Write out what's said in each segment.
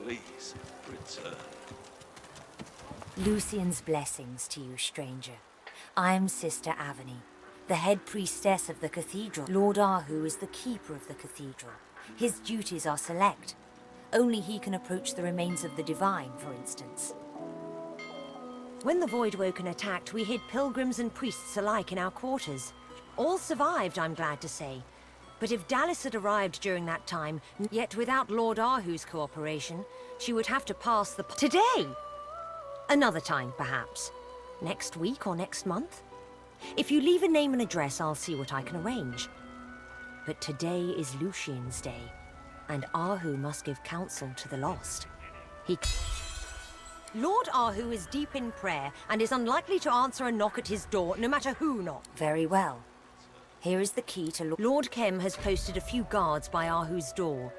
Please, return. Lucian's blessings to you, stranger. I'm Sister Avony, the head priestess of the cathedral. Lord Ahu is the keeper of the cathedral. His duties are select. Only he can approach the remains of the divine, for instance. When the Voidwoken attacked, we hid pilgrims and priests alike in our quarters. All survived, I'm glad to say. But if Dallis had arrived during that time, yet without Lord Ahu's cooperation, she would have to pass the... Today! Another time, perhaps. Next week or next month? If you leave a name and address, I'll see what I can arrange. But today is Lucian's day, and Ahu must give counsel to the lost. Lord Ahu is deep in prayer, and is unlikely to answer a knock at his door, no matter who knocks. Very well. Here is the key to Lord Kem has posted a few guards by Ahu's door.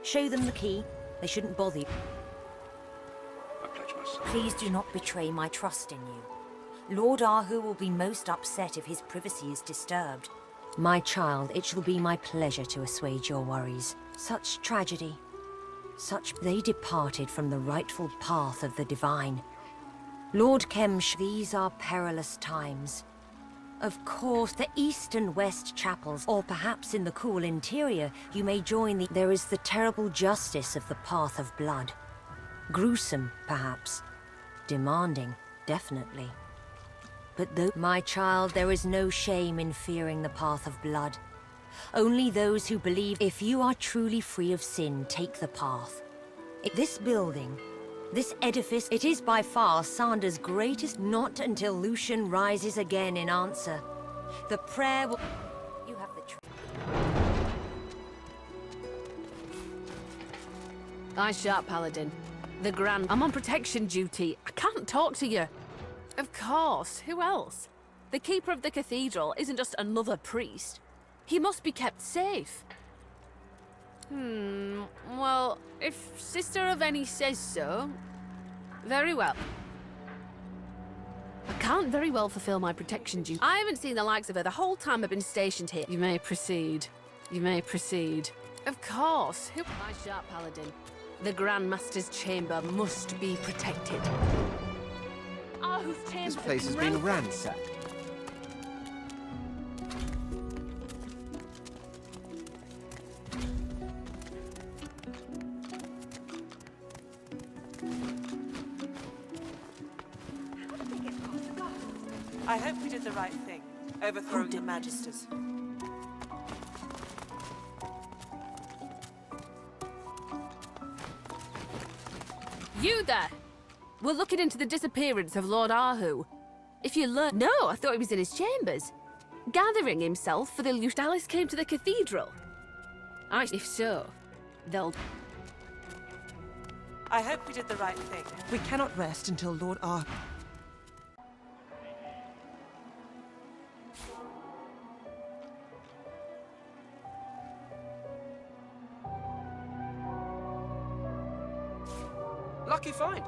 Show them the key. They shouldn't bother you. I pledge myself. Please do not betray my trust in you. Lord Ahu will be most upset if his privacy is disturbed. My child, it shall be my pleasure to assuage your worries. Such tragedy. They departed from the rightful path of the divine. Lord Kemsh, these are perilous times. Of course, the east and west chapels, or perhaps in the cool interior, you may join the... There is the terrible justice of the path of blood. Gruesome, perhaps. Demanding, definitely. But though, my child, there is no shame in fearing the path of blood. Only those who believe if you are truly free of sin take the path. This building, this edifice, it is by far Sandra's greatest. Not until Lucian rises again in answer. The prayer will... You have the truth. Eyes sharp, Paladin. The Grand... I'm on protection duty. I can't talk to you. Of course, who else? The Keeper of the Cathedral isn't just another priest. He must be kept safe. Well, if Sister Aveni says so... Very well. I can't very well fulfill my protection duty. I haven't seen the likes of her the whole time I've been stationed here. You may proceed. You may proceed. Of course, who... Eyes sharp, Paladin. The Grand Master's chamber must be protected. This place has been ransacked. I hope we did the right thing, overthrowing the Magisters. You there! We're looking into the disappearance of Lord Ahu. If you learn... No, I thought he was in his chambers. Gathering himself for the Dallis came to the cathedral. If so, they'll... I hope we did the right thing. We cannot rest until Lord Ahu... Lucky find.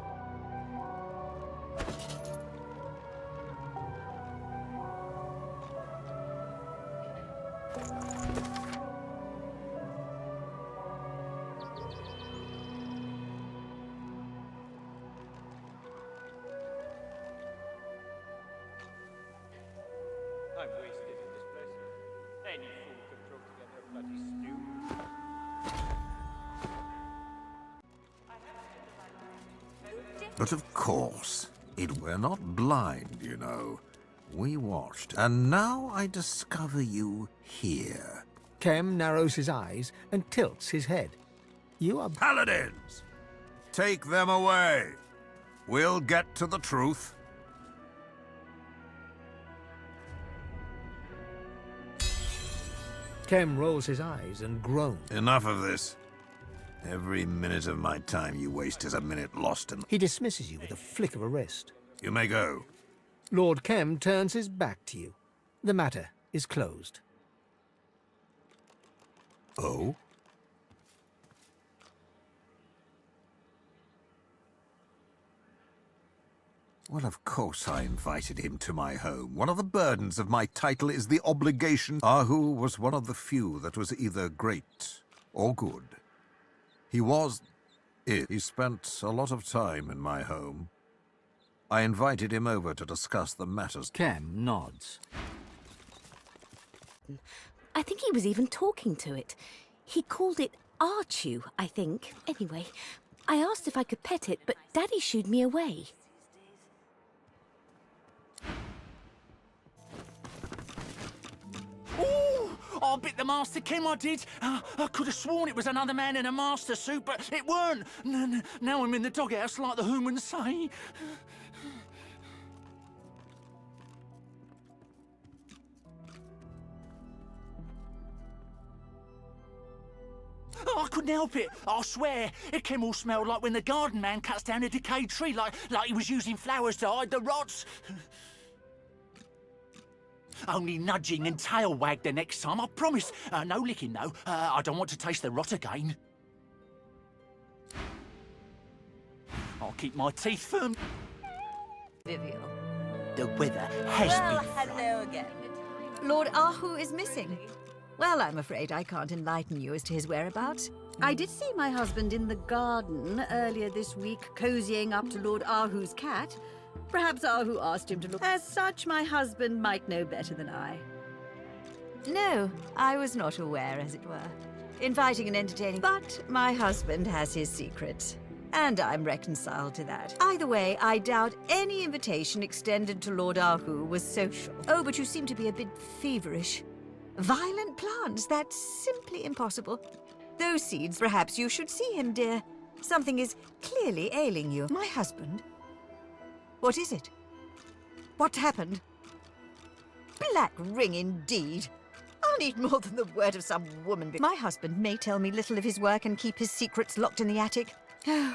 I'm wasted in this place. Any fool could throw together a bloody stew. But of course, we're not blind, you know. We watched, and now I discover you here. Kem narrows his eyes and tilts his head. You are... Paladins! Take them away. We'll get to the truth. Kem rolls his eyes and groans. Enough of this. Every minute of my time you waste is a minute lost in... He dismisses you with a flick of a wrist. You may go. Lord Kem turns his back to you. The matter is closed. Oh? Well, of course I invited him to my home. One of the burdens of my title is the obligation. Ahu was one of the few that was either great or good. He was He spent a lot of time in my home. I invited him over to discuss the matters. Kem nods. I think he was even talking to it. He called it Archu, I think. Anyway, I asked if I could pet it, but Daddy shooed me away. Oh, I bit the Master Kem, I did. I could have sworn it was another man in a master suit, but it weren't. Now I'm in the doghouse like the humans say. Oh, I couldn't help it. I swear. It came all smelled like when the garden man cuts down a decayed tree, like he was using flowers to hide the rots. Only nudging and tail wag the next time, I promise. No licking, though. I don't want to taste the rot again. I'll keep my teeth firm. Vivial. The weather has been... hello again. Lord Ahu is missing. Well, I'm afraid I can't enlighten you as to his whereabouts. I did see my husband in the garden earlier this week, cozying up to Lord Ahu's cat. Perhaps Ahu asked him to look. As such, my husband might know better than I. No, I was not aware, as it were. Inviting and entertaining. But my husband has his secrets, and I'm reconciled to that. Either way, I doubt any invitation extended to Lord Ahu was social. Oh, but you seem to be a bit feverish. Violent plants, that's simply impossible. Those seeds, perhaps you should see him, dear. Something is clearly ailing you. My husband? What is it? What happened? Black ring indeed. I'll need more than the word of some woman. My husband may tell me little of his work and keep his secrets locked in the attic. Do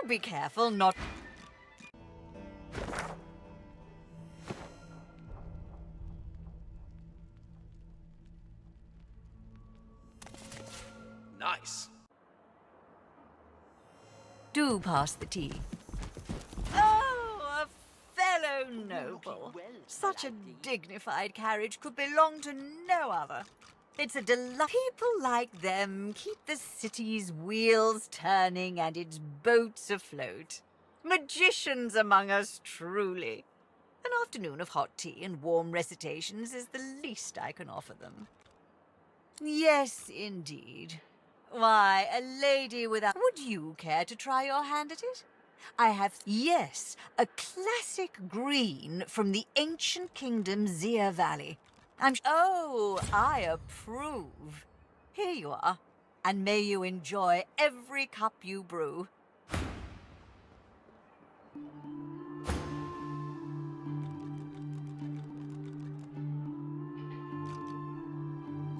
be careful not... Nice. Do pass the tea. Oh, a fellow noble. Such a dignified carriage could belong to no other. It's a delight. People like them keep the city's wheels turning and its boats afloat. Magicians among us, truly. An afternoon of hot tea and warm recitations is the least I can offer them. Yes, indeed. Why, a lady without... Would you care to try your hand at it? I have... Yes, a classic green from the ancient kingdom Zia Valley. Oh, I approve. Here you are. And may you enjoy every cup you brew.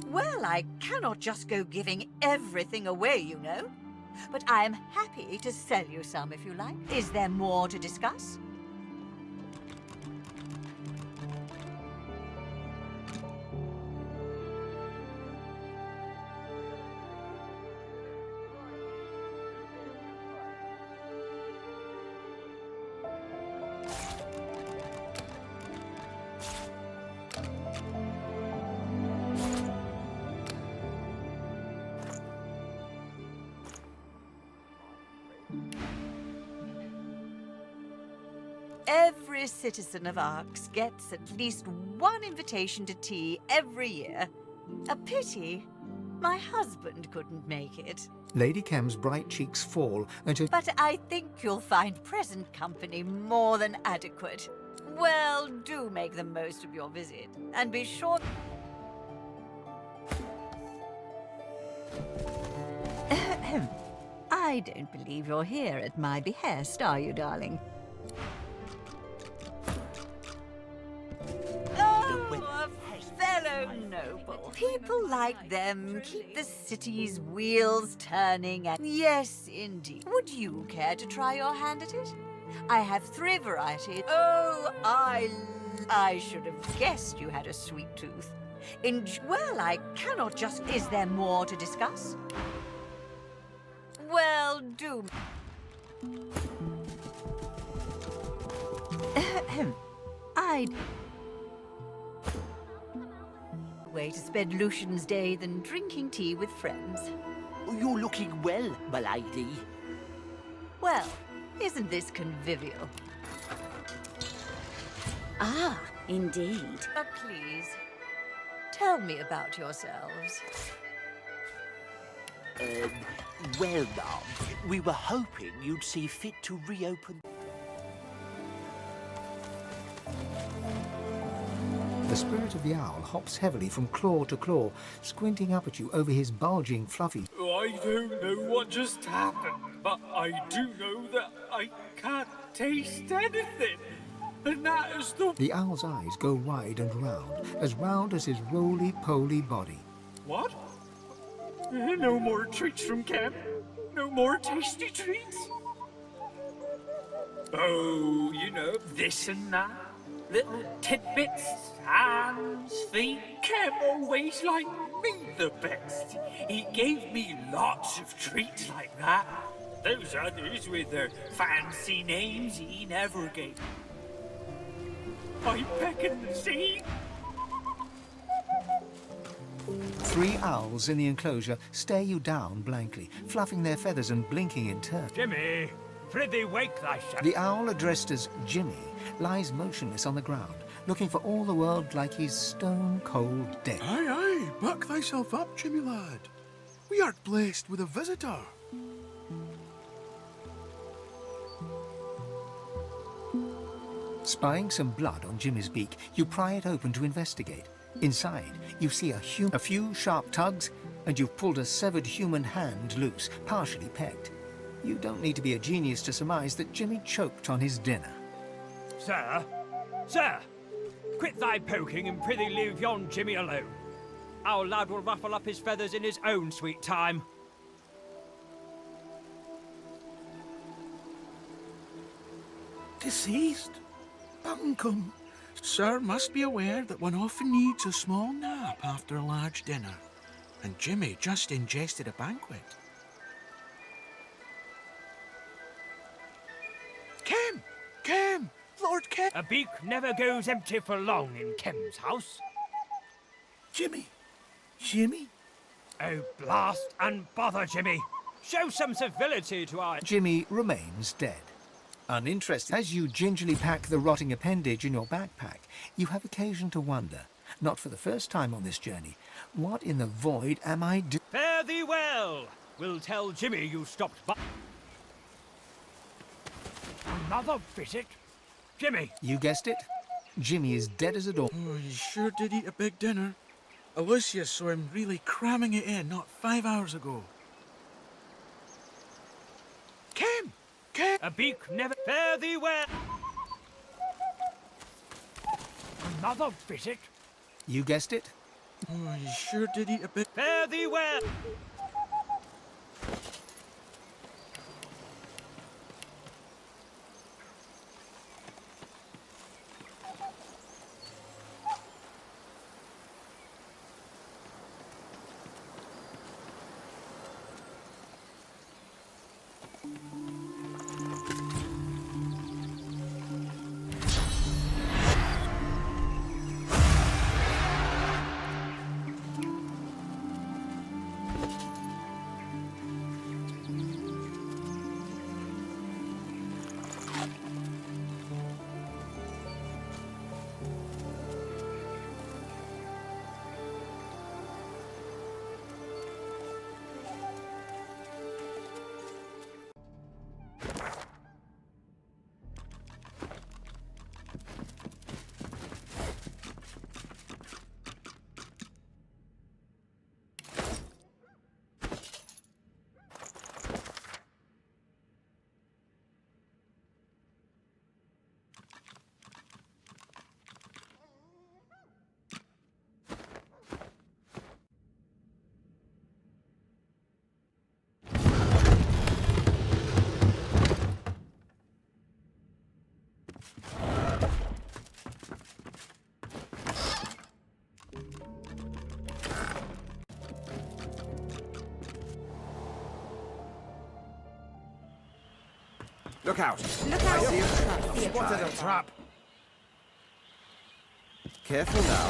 Well, I cannot just go giving everything away, you know. But I am happy to sell you some if you like. Is there more to discuss? Every citizen of Arx gets at least one invitation to tea every year. A pity my husband couldn't make it. Lady Kem's bright cheeks fall and her... But I think you'll find present company more than adequate. Well, do make the most of your visit, and be sure... I don't believe you're here at my behest, are you, darling? Oh, a fellow noble. People like them keep the city's wheels turning and... Yes, indeed. Would you care to try your hand at it? I have 3 varieties. Oh, I should have guessed you had a sweet tooth. Well, I cannot just... Is there more to discuss? Well, do... Way to spend Lucian's day than drinking tea with friends. You're looking well, my lady. Well, isn't this convivial? Ah, indeed. But please, tell me about yourselves. Well, ma'am, we were hoping you'd see fit to reopen... The spirit of the owl hops heavily from claw to claw, squinting up at you over his bulging, fluffy... I don't know what just happened, but I do know that I can't taste anything. And that is the... The owl's eyes go wide and round as his roly-poly body. What? No more treats from Kem? No more tasty treats? Oh, you know, this and that. Little tidbits, hands, feet. Kem always liked me the best. He gave me lots of treats like that. Those others with their fancy names he never gave. I peck and see. 3 owls in the enclosure stare you down blankly, fluffing their feathers and blinking in turn. Jimmy, prithee wake thyself. The owl addressed as Jimmy lies motionless on the ground, looking for all the world like he's stone-cold dead. Aye, aye, buck thyself up, Jimmy lad. We are blessed with a visitor. Spying some blood on Jimmy's beak, you pry it open to investigate. Inside, you see a few sharp tugs, and you've pulled a severed human hand loose, partially pecked. You don't need to be a genius to surmise that Jimmy choked on his dinner. Sir, quit thy poking and prithee leave yon Jimmy alone. Our lad will ruffle up his feathers in his own sweet time. Deceased? Bunkum. Sir must be aware that one often needs a small nap after a large dinner, and Jimmy just ingested a banquet. Kem! Lord Kem! A beak never goes empty for long in Kem's house. Jimmy? Oh, blast and bother, Jimmy. Show some civility to our... Jimmy remains dead. Uninterested. As you gingerly pack the rotting appendage in your backpack, you have occasion to wonder, not for the first time on this journey, what in the void am I doing? Fare thee well. We'll tell Jimmy you stopped by. Another visit? Jimmy! You guessed it. Jimmy is dead as a door. Oh, he sure did eat a big dinner. Aloysius saw him really cramming it in not 5 hours ago. Kem! A beak never... Fare thee well. Another visit? You guessed it. Oh, he sure did eat a big... Fare thee well. Look out! Look out! I see a trap. Spotted a trap. Careful now.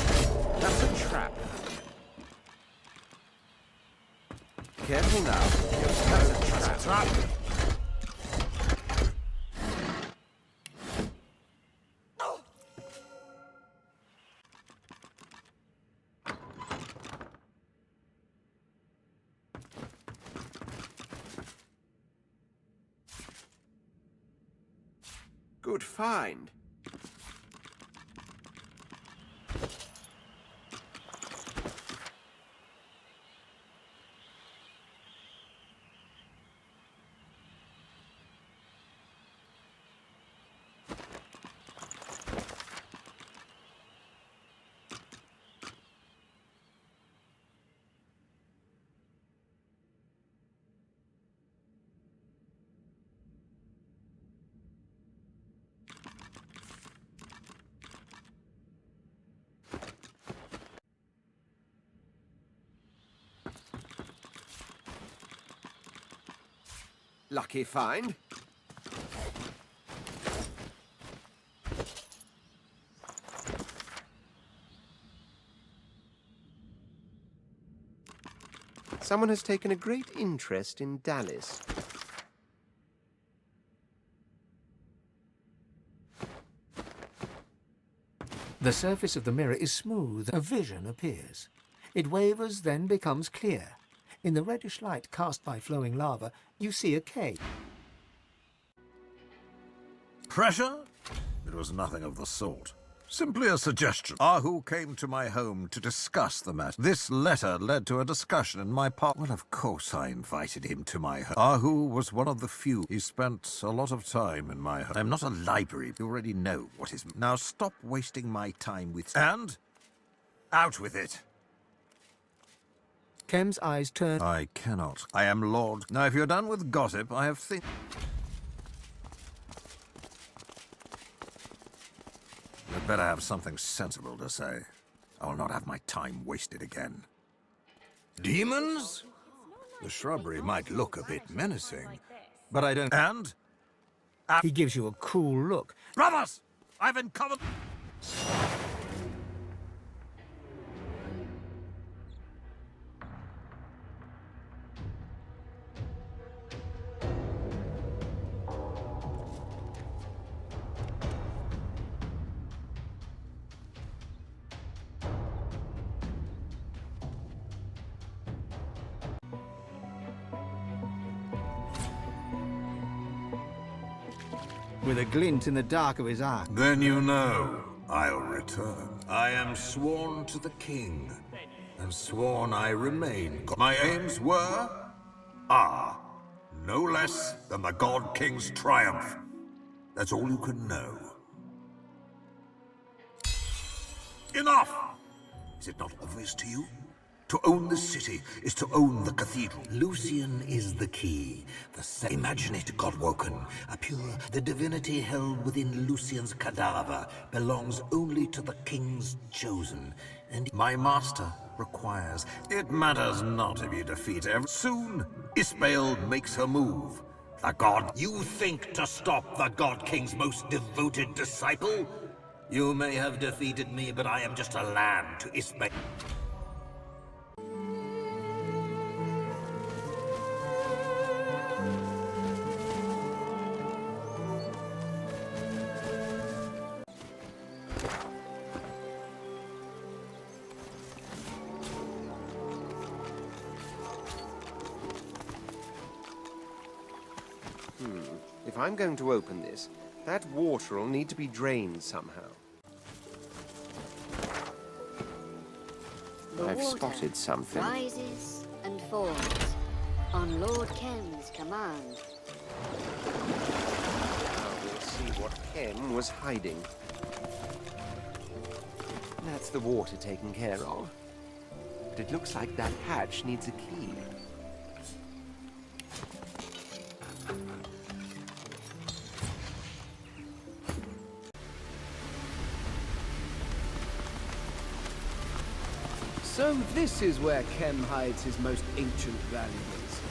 That's a trap. Careful now. That's a trap. Good find. Lucky find. Someone has taken a great interest in Dallas. The surface of the mirror is smooth. A vision appears. It wavers, then becomes clear. In the reddish light cast by flowing lava, you see a cave. Pressure? It was nothing of the sort. Simply a suggestion. Ahu came to my home to discuss the matter. This letter led to a discussion in my park. Well, of course I invited him to my home. Ahu was one of the few. He spent a lot of time in my home. I'm not a library. You already know what is... Now stop wasting my time with... And... out with it. Kem's eyes turn... I cannot. I am Lord... Now, if you're done with gossip, I have You'd better have something sensible to say. I will not have my time wasted again. Demons? The shrubbery might look a bit menacing, but I don't... And? He gives you a cool look. Brothers! I've uncovered... With a glint in the dark of his eye. Then you know I'll return. I am sworn to the king, and sworn I remain. My aims are no less than the God King's triumph. That's all you can know. Enough! Is it not obvious to you? To own the city is to own the cathedral. Lucian is the key. Imagine it, Godwoken. The divinity held within Lucian's cadaver belongs only to the king's chosen. And my master requires. It matters not if you defeat every... Soon, Ismael makes her move. The god... You think to stop the God King's most devoted disciple? You may have defeated me, but I am just a lamb to Ismael. If I'm going to open this, that water will need to be drained somehow. I've spotted something. Rises and falls on Lord Kem's command. Now we'll see what Kem was hiding. That's the water taken care of. But it looks like that hatch needs a key. So this is where Kem hides his most ancient valuables.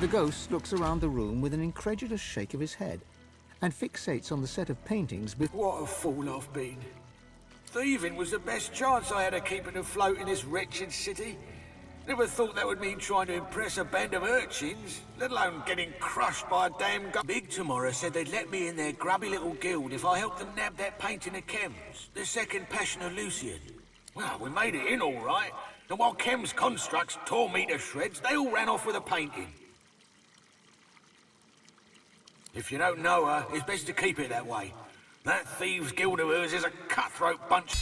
The ghost looks around the room with an incredulous shake of his head and fixates on the set of paintings What a fool I've been. Thieving was the best chance I had of keeping afloat in this wretched city. Never thought that would mean trying to impress a band of urchins, let alone getting crushed by a damn Big tomorrow said they'd let me in their grubby little guild if I helped them nab that painting of Chem's, the second passion of Lucian. Well, we made it in all right, and while Chem's constructs tore me to shreds, they all ran off with a painting. If you don't know her, it's best to keep it that way. That thieves' guild of hers is a cutthroat bunch.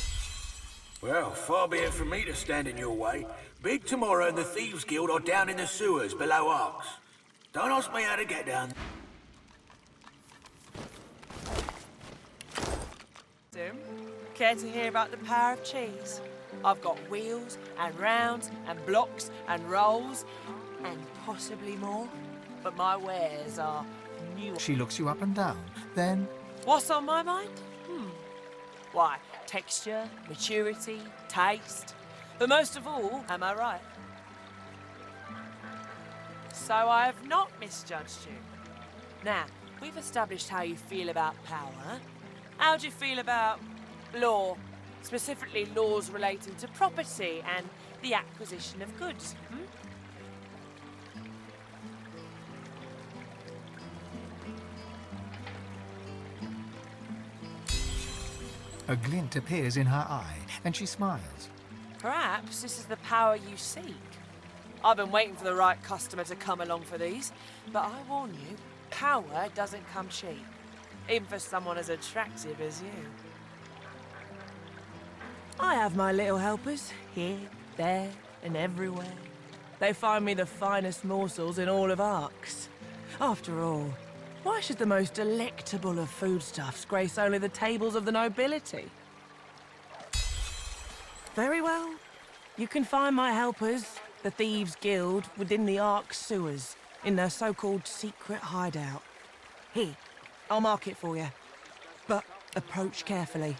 Well, far be it from me to stand in your way. Big tomorrow and the Thieves' Guild are down in the sewers below Arcs. Don't ask me how to get down. Care to hear about the power of cheese? I've got wheels and rounds and blocks and rolls and possibly more, but my wares are new. She looks you up and down, then... What's on my mind? Why, texture, maturity, taste. But most of all, am I right? So I have not misjudged you. Now, we've established how you feel about power. How do you feel about law? Specifically laws relating to property and the acquisition of goods. A glint appears in her eye, and she smiles. Perhaps this is the power you seek. I've been waiting for the right customer to come along for these, but I warn you, power doesn't come cheap, even for someone as attractive as you. I have my little helpers, here, there, and everywhere. They find me the finest morsels in all of Arcs. After all, why should the most delectable of foodstuffs grace only the tables of the nobility? Very well. You can find my helpers, the Thieves' Guild, within the Arc sewers, in their so-called secret hideout. Here, I'll mark it for you. But approach carefully.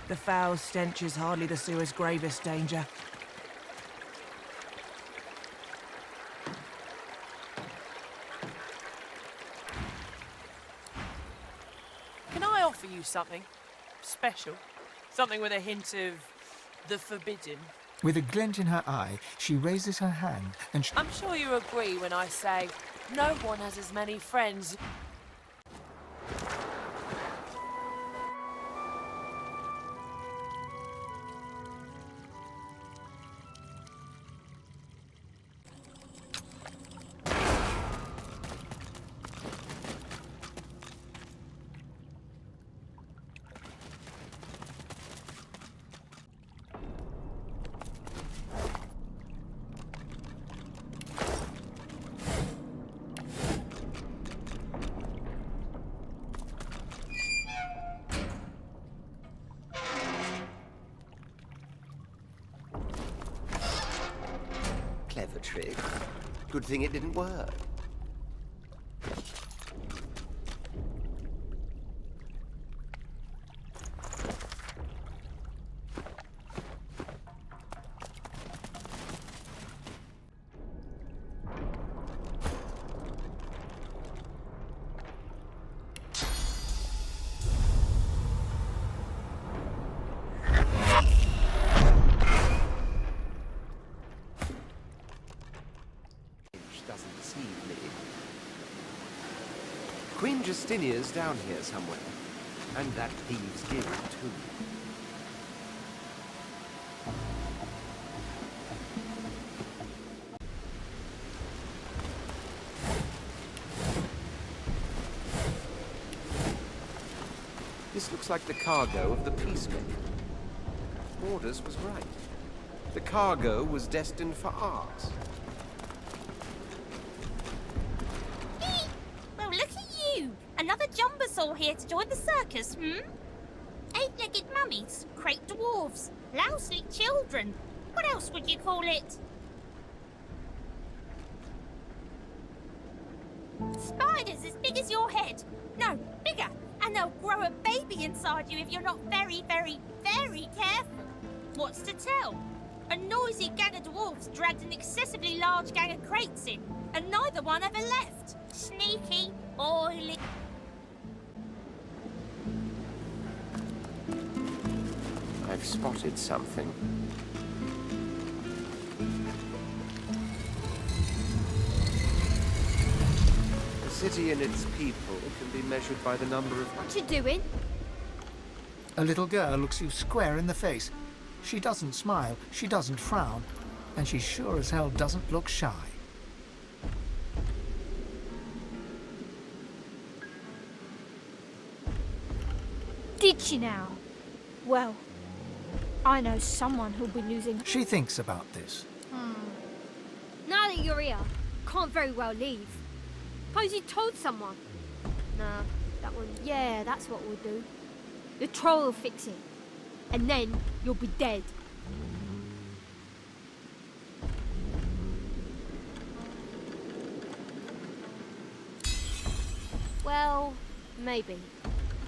The foul stench is hardly the sewer's gravest danger. Can I offer you something special? Something with a hint of the forbidden? With a glint in her eye, she raises her hand and... I'm sure you agree when I say no one has as many friends. Clever trick. Good thing it didn't work. Doesn't deceive me. Queen Justinia's down here somewhere. And that Thieves' Guild, too. This looks like the cargo of the Peacemaker. Orders was right. The cargo was destined for Arcs. Well, look at you! Another Jumbasaur here to join the circus, Eight-legged mummies, crate dwarves, lousy children. What else would you call it? Spiders as big as your head. No, bigger. And they'll grow a baby inside you if you're not very, very, very careful. What's to tell? A noisy gang of dwarves dragged an excessively large gang of crates in, and neither one ever left. Sneaky, oily... I've spotted something. The city and its people can be measured by the number of... What you doing? A little girl looks you square in the face. She doesn't smile, she doesn't frown, and she sure as hell doesn't look shy. Did she now? Well, I know someone who'll be losing... She thinks about this. Now that you're here, can't very well leave. Suppose you told someone. Nah, that one... Yeah, that's what we'll do. The troll will fix it. And then you'll be dead. Well, maybe.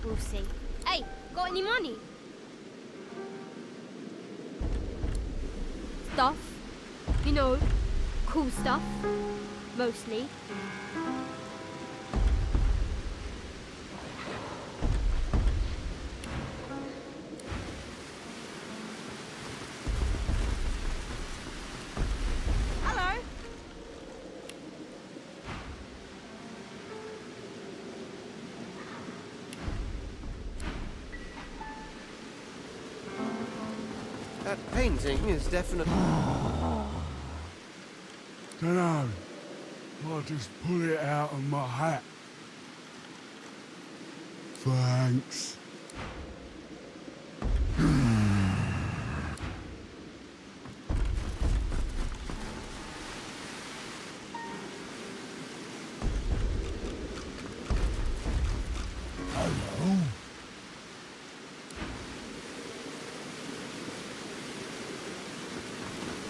We'll see. Hey, got any money? Stuff. You know, cool stuff. Mostly. Hello. That painting is definitely... Dunno. I'll just pull it out of my hat. Thanks. Hello.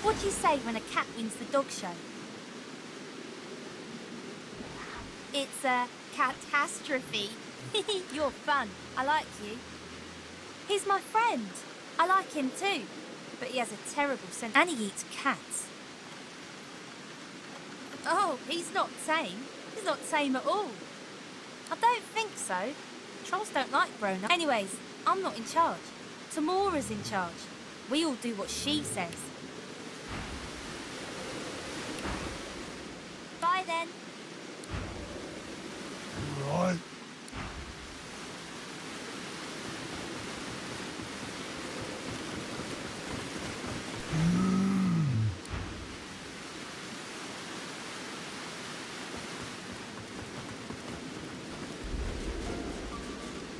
What do you say when a cat wins the dog show? It's a catastrophe. You're fun. I like you. He's my friend. I like him too. But he has a terrible sense. And he eats cats. Oh, he's not tame. He's not tame at all. I don't think so. Trolls don't like grown-ups. Anyways, I'm not in charge. Tamora's in charge. We all do what she says. Bye then. Right.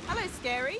Hello, Scary.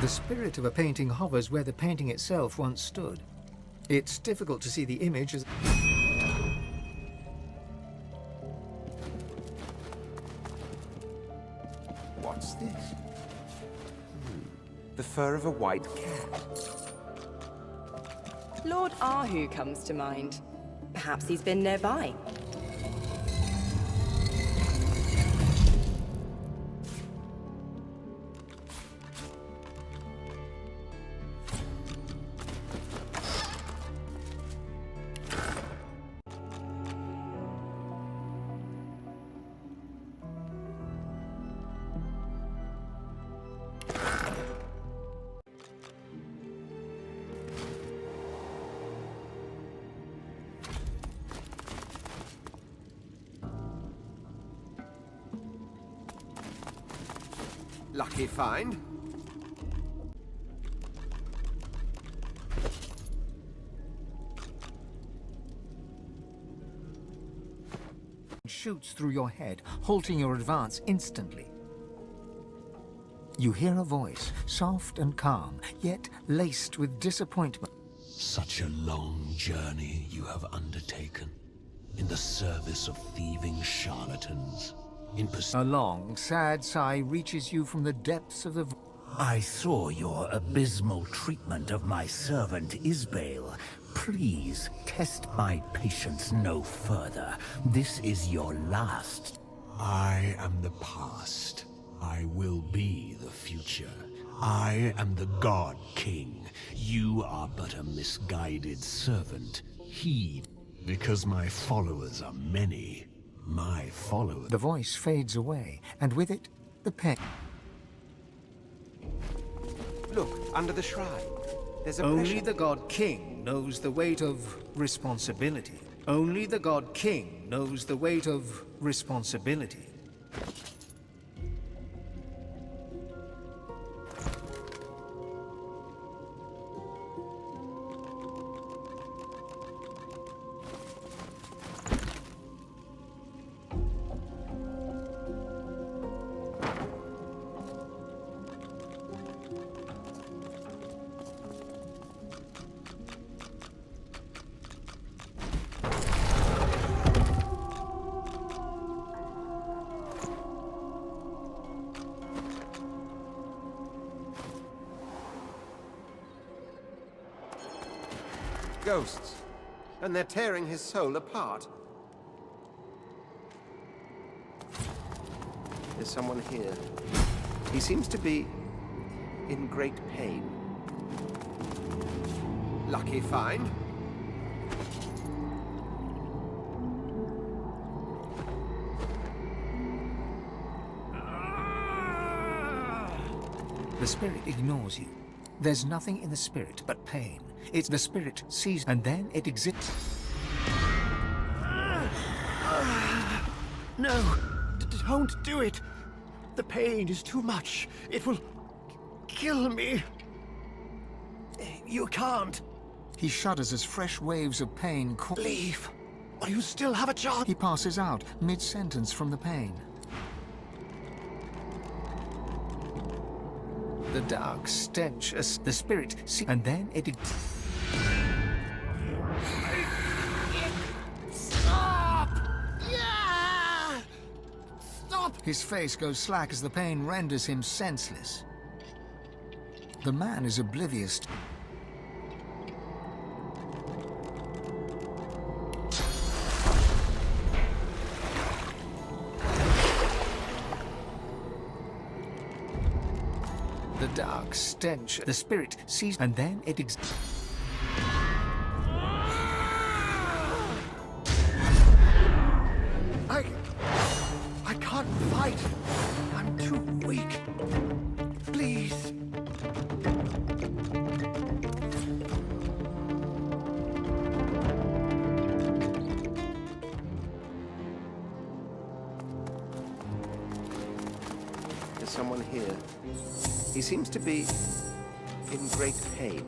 The spirit of a painting hovers where the painting itself once stood. It's difficult to see the image as... What's this? The fur of a white cat. Lord Ahu comes to mind. Perhaps he's been nearby. Lucky find. Shoots through your head, halting your advance instantly. You hear a voice, soft and calm, yet laced with disappointment. Such a long journey you have undertaken in the service of thieving charlatans. A long, sad sigh reaches you from the depths of the... I saw your abysmal treatment of my servant Isbael. Please, test my patience no further. This is your last. I am the past. I will be the future. I am the God King. You are but a misguided servant. Heed, because my followers are many. My followers... The voice fades away, and with it, the pen. Look, under the shrine. There's a Only pressure. the God King knows the weight of responsibility. Only the God King knows the weight of responsibility. Ghosts. And they're tearing his soul apart. There's someone here. He seems to be in great pain. Lucky find. The spirit ignores you. There's nothing in the spirit but pain. It's the spirit sees, and then it exists. No, don't do it. The pain is too much. It will kill me. You can't. He shudders as fresh waves of pain Leave, while you still have a chance. He passes out, mid-sentence from the pain. The dark stench, as the spirit and then it... Stop! Yeah! Stop! His face goes slack as the pain renders him senseless. The man is oblivious. The dark stench, the spirit sees, and then it I can't fight. I'm too weak. Please. There's someone here. He seems to be in great pain.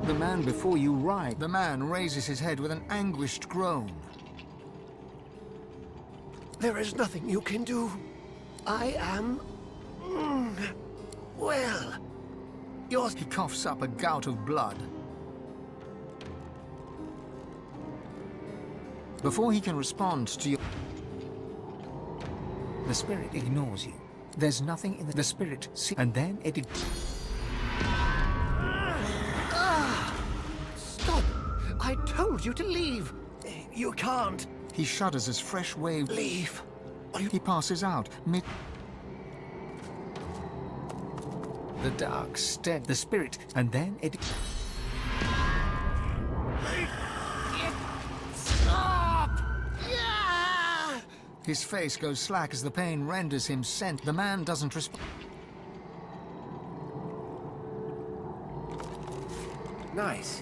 The man before you ride. The man raises his head with an anguished groan. There is nothing you can do. I am... well... Yours... He coughs up a gout of blood. Before he can respond to your... The spirit ignores you. There's nothing in the spirit, and then it... Stop! I told you to leave. You can't. He shudders as fresh waves... Leave. He passes out, mid... The dark stench, the spirit, and then it... Stop! Yeah! His face goes slack as the pain renders him sent. The man doesn't respond. Nice.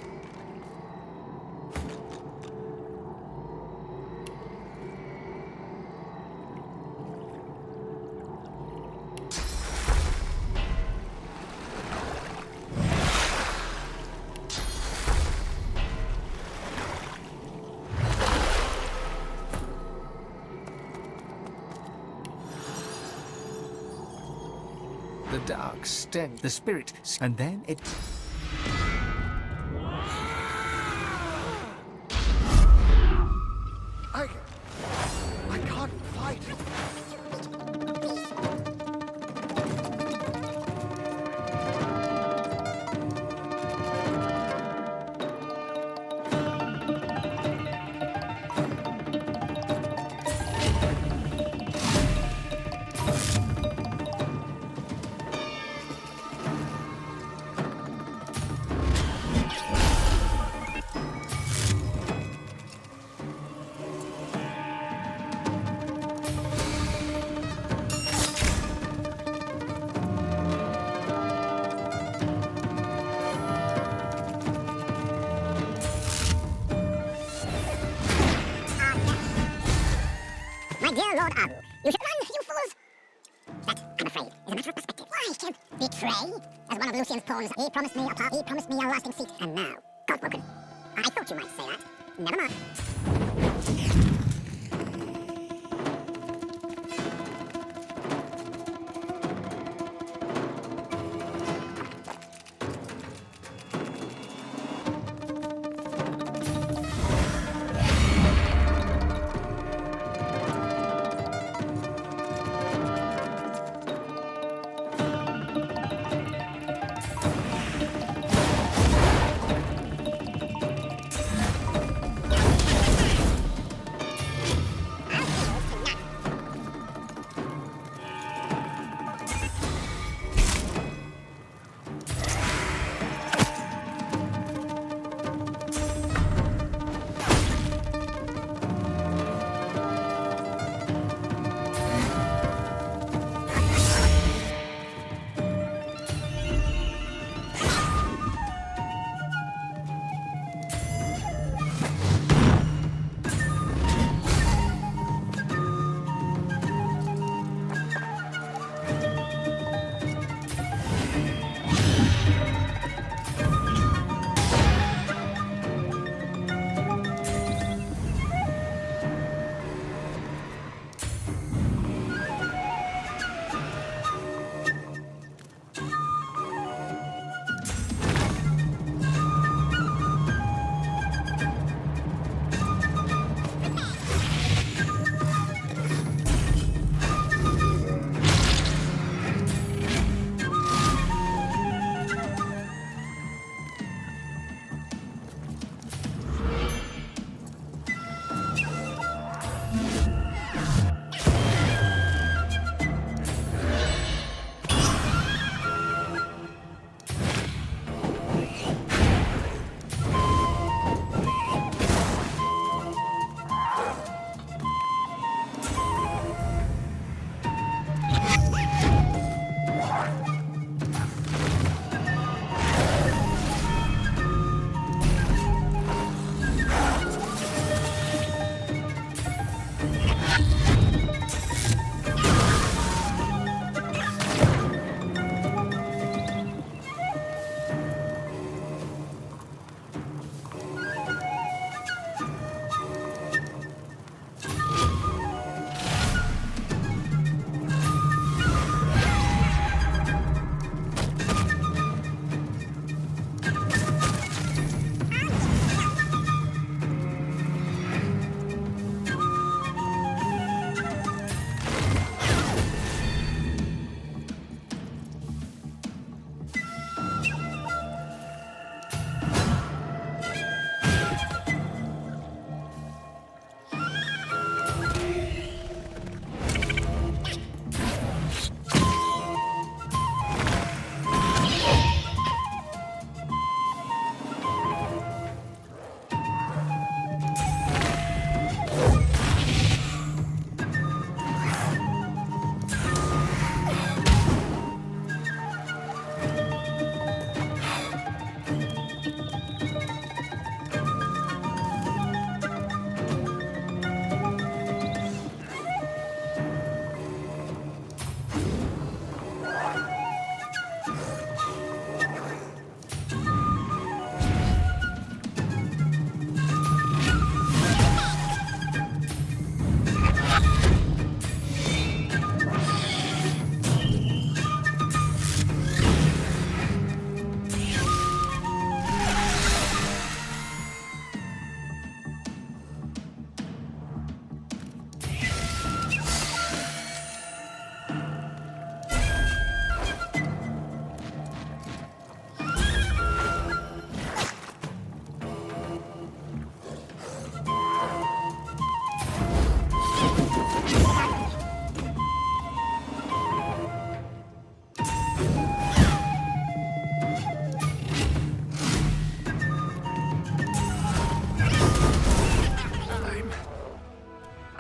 The dark stench, the spirit, and then it... I can't fight. a matter of perspective. Why, Kem? Betray? As one of Lucian's pawns, he promised me a lasting seat, and now, Godwoken. I thought you might say that. Never mind.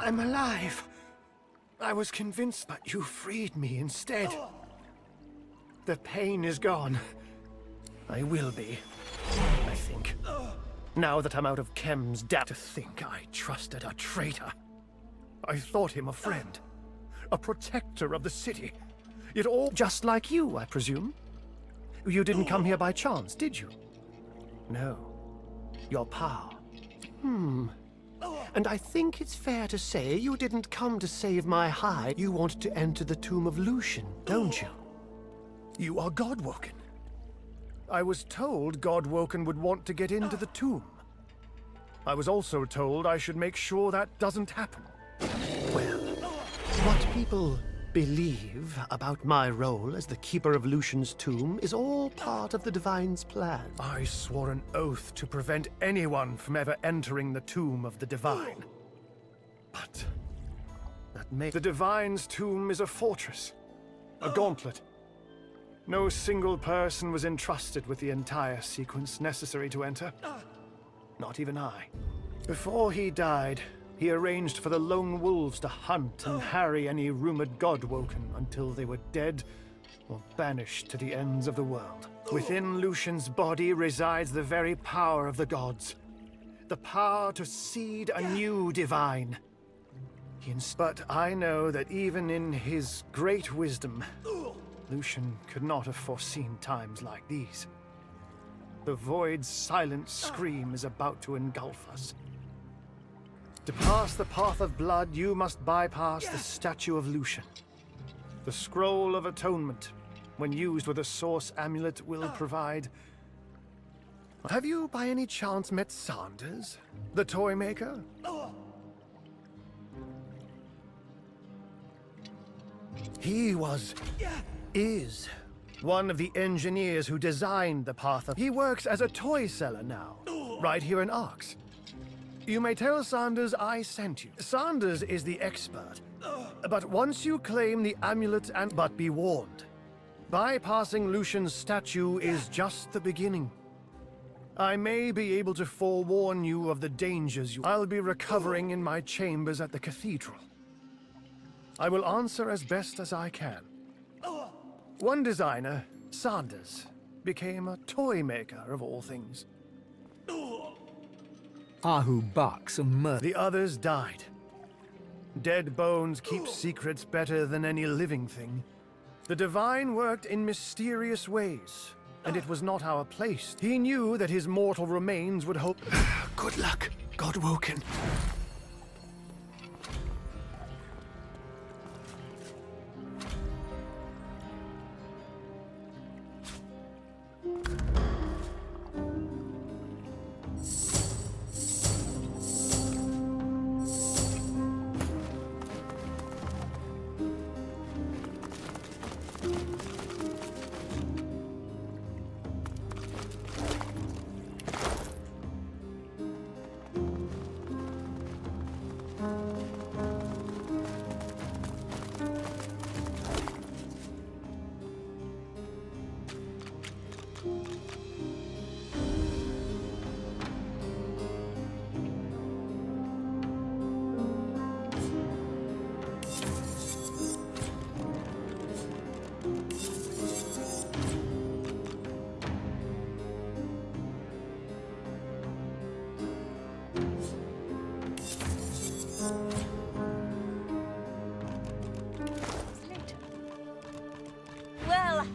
I'm alive. I was convinced, but you freed me instead. The pain is gone. I will be, I think. Now that I'm out of Kem's debt, to think I trusted a traitor. I thought him a friend, a protector of the city. It all just like you, I presume? You didn't come here by chance, did you? No. Your power. And I think it's fair to say you didn't come to save my hide. You want to enter the tomb of Lucian, don't you? You are Godwoken. I was told Godwoken would want to get into the tomb. I was also told I should make sure that doesn't happen. Well, what people believe about my role as the keeper of Lucian's tomb is all part of the Divine's plan. I swore an oath to prevent anyone from ever entering the tomb of the Divine. But the Divine's tomb is a fortress, a gauntlet. No single person was entrusted with the entire sequence necessary to enter. Not even I. Before he died, he arranged for the Lone Wolves to hunt and harry any rumored Godwoken until they were dead or banished to the ends of the world. Within Lucian's body resides the very power of the gods. The power to seed a new Divine. But I know that even in his great wisdom, Lucian could not have foreseen times like these. The Void's silent scream is about to engulf us. To pass the path of blood, you must bypass the statue of Lucian. The Scroll of Atonement, when used with a Source amulet, will provide... Have you by any chance met Sanders, the toy maker? He is one of the engineers who designed the path of... He works as a toy seller now, right here in Arx. You may tell Sanders I sent you. Sanders is the expert. But once you claim the amulet But be warned. Bypassing Lucian's statue is just the beginning. I may be able to forewarn you of the dangers I'll be recovering in my chambers at the cathedral. I will answer as best as I can. One designer, Sanders, became a toy maker of all things. Ahu bucks and murder. The others died. Dead bones keep secrets better than any living thing. The Divine worked in mysterious ways, and it was not our place. He knew that his mortal remains would hope... Good luck, Godwoken.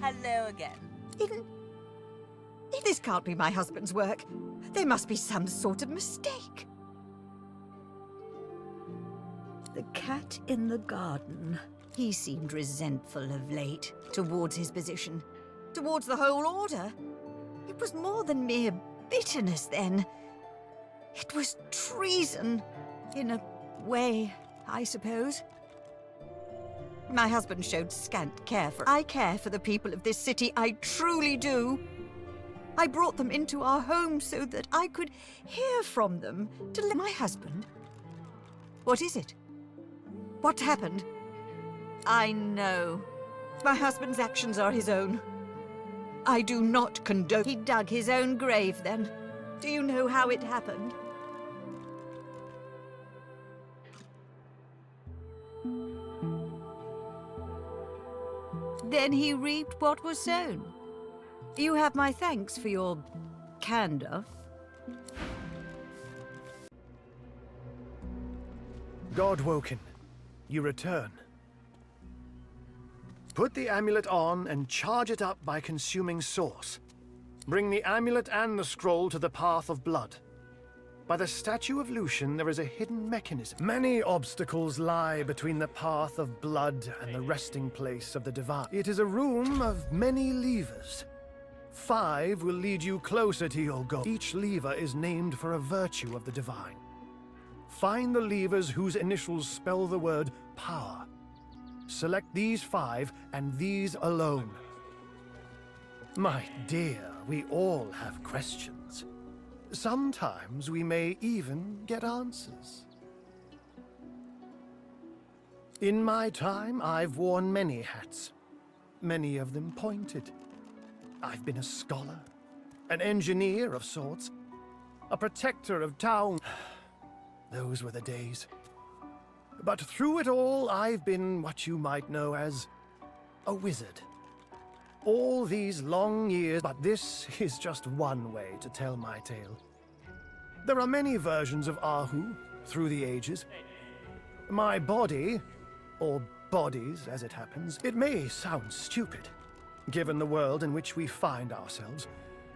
Hello again. This can't be my husband's work. There must be some sort of mistake. The cat in the garden. He seemed resentful of late towards his position, towards the whole order. It was more than mere bitterness then. It was treason, in a way, I suppose. My husband showed scant care for... I care for the people of this city, I truly do. I brought them into our home so that I could hear from them to let my husband... What is it? What happened? I know. My husband's actions are his own. I do not condone... He dug his own grave then. Do you know how it happened? Then he reaped what was sown. You have my thanks for your candor. Godwoken, you return. Put the amulet on and charge it up by consuming Source. Bring the amulet and the scroll to the Path of Blood. By the statue of Lucian, there is a hidden mechanism. Many obstacles lie between the Path of Blood and the resting place of the Divine. It is a room of many levers. 5 will lead you closer to your goal. Each lever is named for a virtue of the Divine. Find the levers whose initials spell the word power. Select these 5 and these alone. My dear, we all have questions. Sometimes we may even get answers. In my time, I've worn many hats, many of them pointed. I've been a scholar, an engineer of sorts, a protector of town. Those were the days. But through it all, I've been what you might know as a wizard. All these long years, but this is just one way to tell my tale. There are many versions of Ahu through the ages. My body, or bodies as it happens, it may sound stupid, given the world in which we find ourselves,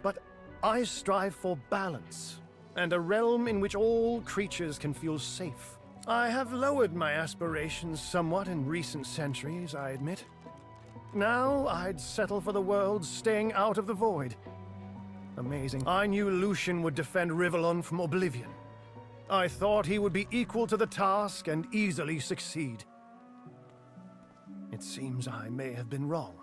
but I strive for balance, and a realm in which all creatures can feel safe. I have lowered my aspirations somewhat in recent centuries, I admit. Now I'd settle for the world staying out of the void. Amazing. I knew Lucian would defend Rivellon from oblivion. I thought he would be equal to the task and easily succeed. It seems I may have been wrong.